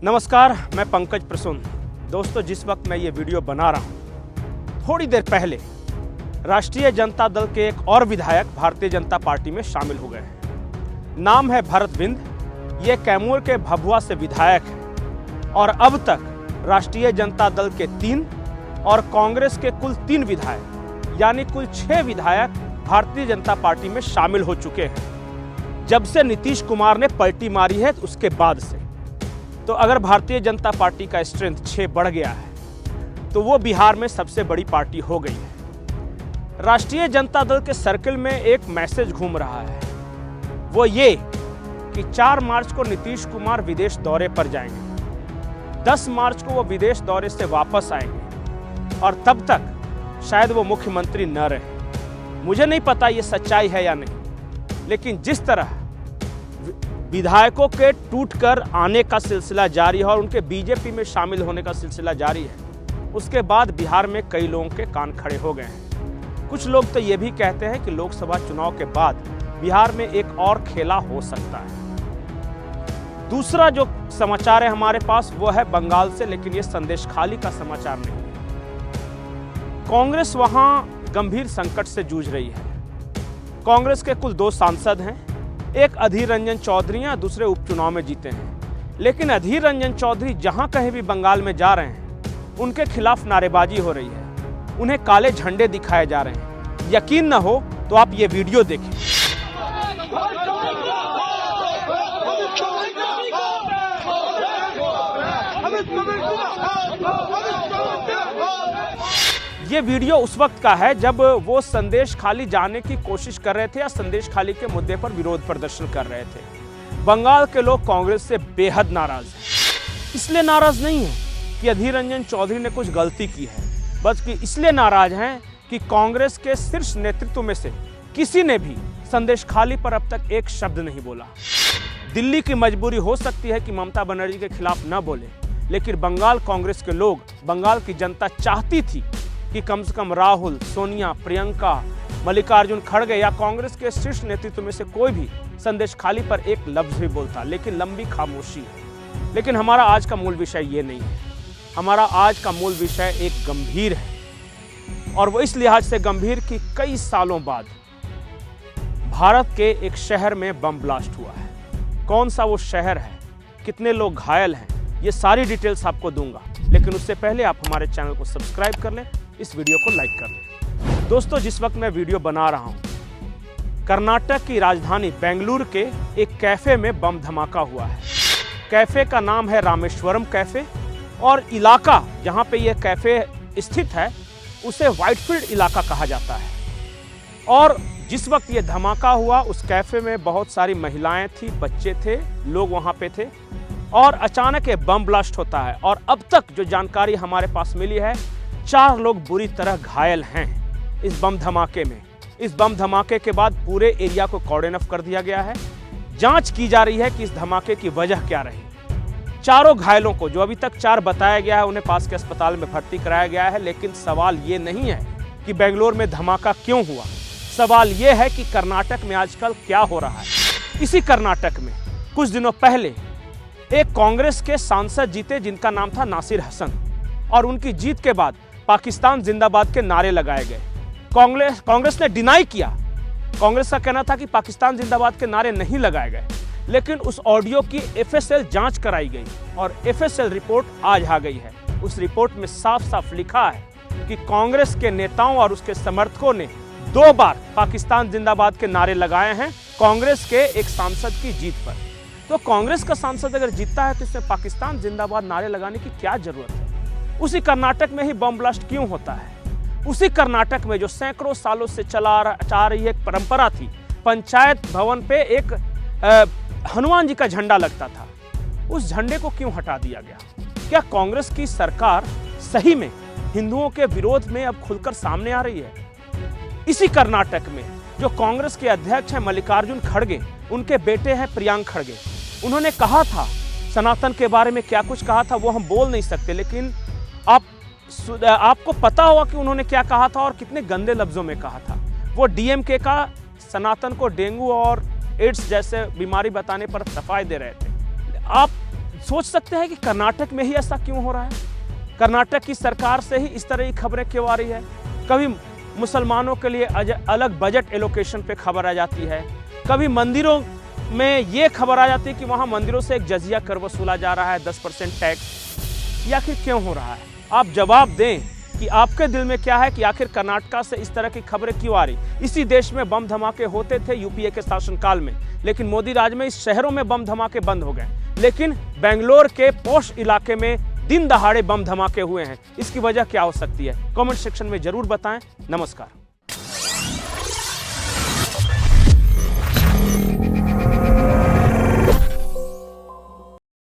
नमस्कार, मैं पंकज प्रसून। दोस्तों, जिस वक्त मैं ये वीडियो बना रहा हूँ, थोड़ी देर पहले राष्ट्रीय जनता दल के एक और विधायक भारतीय जनता पार्टी में शामिल हो गए हैं। नाम है भरत बिंद। ये कैमूर के भभुआ से विधायक हैं और अब तक राष्ट्रीय जनता दल के 3 और कांग्रेस के कुल 3 विधायक यानी कुल 6 विधायक भारतीय जनता पार्टी में शामिल हो चुके हैं। जब से नीतीश कुमार ने पलटी मारी है उसके बाद से, तो अगर भारतीय जनता पार्टी का स्ट्रेंथ 6 बढ़ गया है तो वो बिहार में सबसे बड़ी पार्टी हो गई है। राष्ट्रीय जनता दल के सर्कल में एक मैसेज घूम रहा है, वो ये कि 4 मार्च को नीतीश कुमार विदेश दौरे पर जाएंगे, 10 मार्च को वो विदेश दौरे से वापस आएंगे और तब तक शायद वो मुख्यमंत्री न रहे। मुझे नहीं पता ये सच्चाई है या नहीं, लेकिन जिस तरह विधायकों के टूटकर आने का सिलसिला जारी है और उनके बीजेपी में शामिल होने का सिलसिला जारी है, उसके बाद बिहार में कई लोगों के कान खड़े हो गए हैं। कुछ लोग तो ये भी कहते हैं कि लोकसभा चुनाव के बाद बिहार में एक और खेला हो सकता है। दूसरा जो समाचार है हमारे पास वो है बंगाल से, लेकिन ये संदेशखाली का समाचार नहीं है। कांग्रेस वहां गंभीर संकट से जूझ रही है। कांग्रेस के कुल 2 सांसद हैं, एक अधीर रंजन चौधरी हैं, दूसरे उपचुनाव में जीते हैं। लेकिन अधीर रंजन चौधरी जहां कहीं भी बंगाल में जा रहे हैं, उनके खिलाफ नारेबाजी हो रही है, उन्हें काले झंडे दिखाए जा रहे हैं। यकीन न हो तो आप ये वीडियो देखें। ये वीडियो उस वक्त का है जब वो संदेश खाली जाने की कोशिश कर रहे थे या संदेश खाली के मुद्दे पर विरोध प्रदर्शन कर रहे थे। बंगाल के लोग कांग्रेस से बेहद नाराज हैं। इसलिए नाराज नहीं है कि अधीर रंजन चौधरी ने कुछ गलती की है, बल्कि इसलिए नाराज हैं कि कांग्रेस के शीर्ष नेतृत्व में से किसी ने भी संदेश खाली पर अब तक एक शब्द नहीं बोला। दिल्ली की मजबूरी हो सकती है कि ममता बनर्जी के खिलाफ न बोले, लेकिन बंगाल कांग्रेस के लोग, बंगाल की जनता चाहती थी कि कम से कम राहुल, सोनिया, प्रियंका, मल्लिकार्जुन खड़गे या कांग्रेस के शीर्ष नेतृत्व में से कोई भी संदेश खाली पर एक लफ्ज भी बोलता, लेकिन लंबी खामोशी है। लेकिन हमारा आज का मूल विषय ये नहीं है। हमारा आज का मूल विषय एक गंभीर है, और वो इस लिहाज से गंभीर कि कई सालों बाद भारत के एक शहर में बम ब्लास्ट हुआ है। कौन सा वो शहर है, कितने लोग घायल हैं, ये सारी डिटेल्स आपको दूंगा। लेकिन उससे पहले आप हमारे चैनल को सब्सक्राइब कर लें, इस वीडियो को लाइक कर लें। दोस्तों, जिस वक्त मैं वीडियो बना रहा हूं, कर्नाटक की राजधानी बेंगलुरु के एक कैफे में बम धमाका हुआ है। कैफे का नाम है रामेश्वरम कैफे, और इलाका जहां पे यह कैफे स्थित है उसे व्हाइटफील्ड इलाका कहा जाता है। और जिस वक्त ये धमाका हुआ उस कैफे में बहुत सारी महिलाएं थी, बच्चे थे, लोग वहां पे थे, और अचानक ये बम ब्लास्ट होता है। और अब तक जो जानकारी हमारे पास मिली है, 4 लोग बुरी तरह घायल हैं इस बम धमाके में। इस बम धमाके के बाद पूरे एरिया को कॉर्डन ऑफ कर दिया गया है। जांच की जा रही है कि इस धमाके की वजह क्या रही। चारों घायलों को, जो अभी तक 4 बताया गया है, उन्हें पास के अस्पताल में भर्ती कराया गया है। लेकिन सवाल ये नहीं है कि बेंगलोर में धमाका क्यों हुआ, सवाल ये है कि कर्नाटक में आजकल क्या हो रहा है। इसी कर्नाटक में कुछ दिनों पहले एक कांग्रेस के सांसद जीते जिनका नाम था नासिर हसन, और उनकी जीत के बाद पाकिस्तान जिंदाबाद के नारे लगाए गए। कांग्रेस ने डिनाई किया। कांग्रेस का कहना था कि पाकिस्तान जिंदाबाद के नारे नहीं लगाए गए, लेकिन उस ऑडियो की FSL जांच कराई गई और FSL रिपोर्ट आज आ गई है। उस रिपोर्ट में साफ साफ लिखा है कि कांग्रेस के नेताओं और उसके समर्थकों ने 2 बार पाकिस्तान जिंदाबाद के नारे लगाए हैं कांग्रेस के एक सांसद की जीत पर। तो कांग्रेस का सांसद अगर जीतता है तो इसमें पाकिस्तान जिंदाबाद नारे लगाने की क्या जरूरत है। उसी कर्नाटक में ही बम ब्लास्ट क्यों होता है। उसी कर्नाटक में जो सैकड़ों सालों से चला रही एक परंपरा थी, पंचायत भवन पे एक हनुमान जी का झंडा लगता था, उस झंडे को क्यों हटा दिया गया। क्या कांग्रेस की सरकार सही में हिंदुओं के विरोध में अब खुलकर सामने आ रही है। इसी कर्नाटक में जो कांग्रेस के अध्यक्ष हैं मल्लिकार्जुन खड़गे, उनके बेटे हैं प्रियांक खड़गे, उन्होंने कहा था सनातन के बारे में, क्या कुछ कहा था वो हम बोल नहीं सकते, लेकिन आपको पता होगा कि उन्होंने क्या कहा था और कितने गंदे लफ्जों में कहा था। वो DMK का सनातन को डेंगू और एड्स जैसे बीमारी बताने पर सफाई दे रहे थे। आप सोच सकते हैं कि कर्नाटक में ही ऐसा क्यों हो रहा है? कर्नाटक की सरकार से ही इस तरह की खबरें क्यों आ रही है? कभी मुसलमानों के लिए अलग बजट एलोकेशन पे खबर आ जाती है, कभी मंदिरों में ये खबर आ जाती है कि वहां मंदिरों से एक जजिया कर वसूला जा रहा है, 10% टैक्स। ये आखिर क्यों हो रहा है? आप जवाब दें कि आपके दिल में क्या है कि आखिर कर्नाटक से इस तरह की खबरें क्यों आ रही? इसी देश में बम धमाके होते थे यूपीए के शासनकाल में, लेकिन मोदी राज में इस शहरों में बम धमाके बंद हो गए, लेकिन बेंगलोर के पॉश इलाके में दिन दहाड़े बम धमाके हुए हैं। इसकी वजह क्या हो सकती है? कमेंट सेक्शन में जरूर बताएं। नमस्कार।